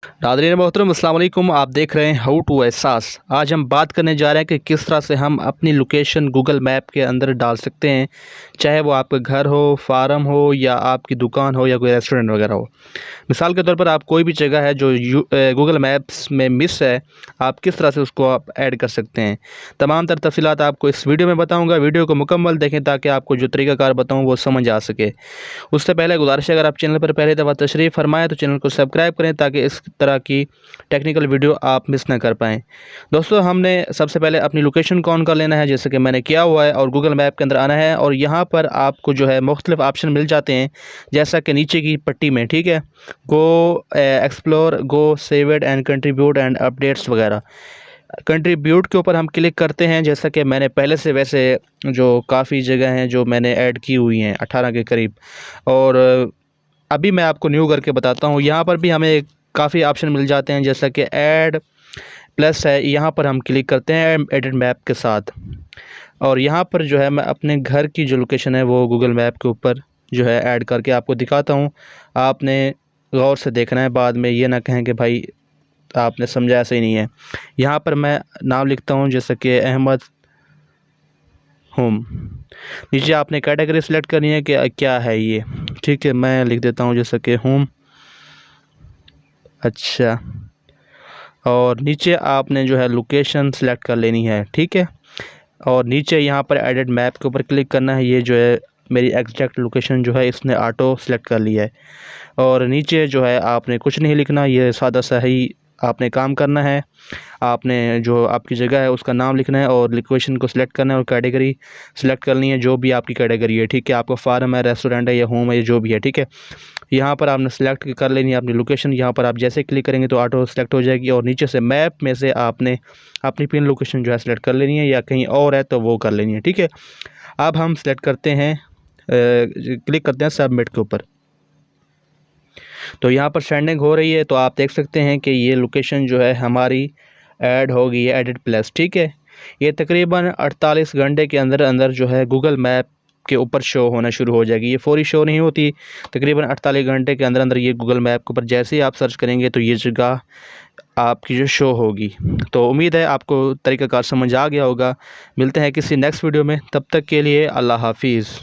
नाज़रीन मोहतरम अस्सलाम वालेकुम। आप देख रहे हैं हाउ टू एहसास। आज हम बात करने जा रहे हैं कि किस तरह से हम अपनी लोकेशन गूगल मैप के अंदर डाल सकते हैं, चाहे वो आपका घर हो, फार्म हो या आपकी दुकान हो या कोई रेस्टोरेंट वगैरह हो। मिसाल के तौर पर आप कोई भी जगह है जो गूगल मैप्स में मिस है, आप किस तरह से उसको आप ऐड कर सकते हैं। तमाम तर तफसीलात आपको इस वीडियो में बताऊँगा। वीडियो को मुकम्मल देखें ताकि आपको जो तरीक़ाकार बताऊँ वो समझ आ सके। उससे पहले गुजारिश है, अगर आप चैनल पर पहली दफ़ा तशरीफ़ फरमाएँ तो चैनल को सब्सक्राइब करें ताकि इस तरह की टेक्निकल वीडियो आप मिस ना कर पाएँ। दोस्तों, हमने सबसे पहले अपनी लोकेशन को ऑन कर लेना है, जैसे कि मैंने किया हुआ है, और गूगल मैप के अंदर आना है और यहाँ पर आपको जो है मुख्तलिफ़ ऑप्शन मिल जाते हैं, जैसा कि नीचे की पट्टी में, ठीक है। गो explore, go save it and contribute and updates वगैरह। कंट्रीब्यूट के ऊपर हम क्लिक करते हैं, जैसा कि मैंने पहले से वैसे जो काफ़ी जगह हैं जो मैंने ऐड की हुई हैं 18 के करीब, और अभी मैं आपको न्यू करके बताता हूँ। यहाँ पर भी हमें काफ़ी ऑप्शन मिल जाते हैं, जैसा कि ऐड प्लस है, यहाँ पर हम क्लिक करते हैं एडिट मैप के साथ, और यहाँ पर जो है मैं अपने घर की जो लोकेशन है वो गूगल मैप के ऊपर जो है ऐड करके आपको दिखाता हूँ। आपने गौर से देखना है, बाद में ये ना कहें कि भाई आपने समझा ऐसे ही नहीं है। यहाँ पर मैं नाम लिखता हूँ, जैसे कि अहमद होम। नीचे आपने कैटेगरी सेलेक्ट करनी है कि क्या है ये, ठीक है। मैं लिख देता हूँ जैसे कि होम। अच्छा, और नीचे आपने जो है लोकेशन सेलेक्ट कर लेनी है, ठीक है। और नीचे यहाँ पर एडिट मैप के ऊपर क्लिक करना है। ये जो है मेरी एग्जैक्ट लोकेशन जो है इसने ऑटो सेलेक्ट कर लिया है। और नीचे जो है आपने कुछ नहीं लिखना, ये सादा सा ही आपने काम करना है। आपने जो आपकी जगह है उसका नाम लिखना है और लोकेशन को सिलेक्ट करना है और कैटेगरी सिलेक्ट करनी है, जो भी आपकी कैटेगरी है, ठीक है। आपका फार्म है, रेस्टोरेंट है या होम है, जो भी है, ठीक है। यहाँ पर आपने सेलेक्ट कर लेनी है अपनी लोकेशन। यहाँ पर आप जैसे क्लिक करेंगे तो ऑटो सेलेक्ट हो जाएगी, और नीचे से मैप में से आपने अपनी पिन लोकेशन जो है सेलेक्ट कर लेनी है, या कहीं और है तो वो कर लेनी है, ठीक है। अब हम सेलेक्ट करते हैं, क्लिक करते हैं सबमिट के ऊपर। तो यहाँ पर सेंडिंग हो रही है, तो आप देख सकते हैं कि ये लोकेशन जो है हमारी ऐड हो गई है, एडिट प्लस, ठीक है। ये तकरीबन 48 घंटे के अंदर अंदर जो है गूगल मैप के ऊपर शो होना शुरू हो जाएगी। ये फौरी शो नहीं होती, तकरीबन 48 घंटे के अंदर अंदर ये गूगल मैप के ऊपर जैसे ही आप सर्च करेंगे तो ये जगह आपकी जो शो होगी। तो उम्मीद है आपको तरीक़ाकार समझ आ गया होगा। मिलते हैं किसी नेक्स्ट वीडियो में, तब तक के लिए अल्लाह हाफिज़।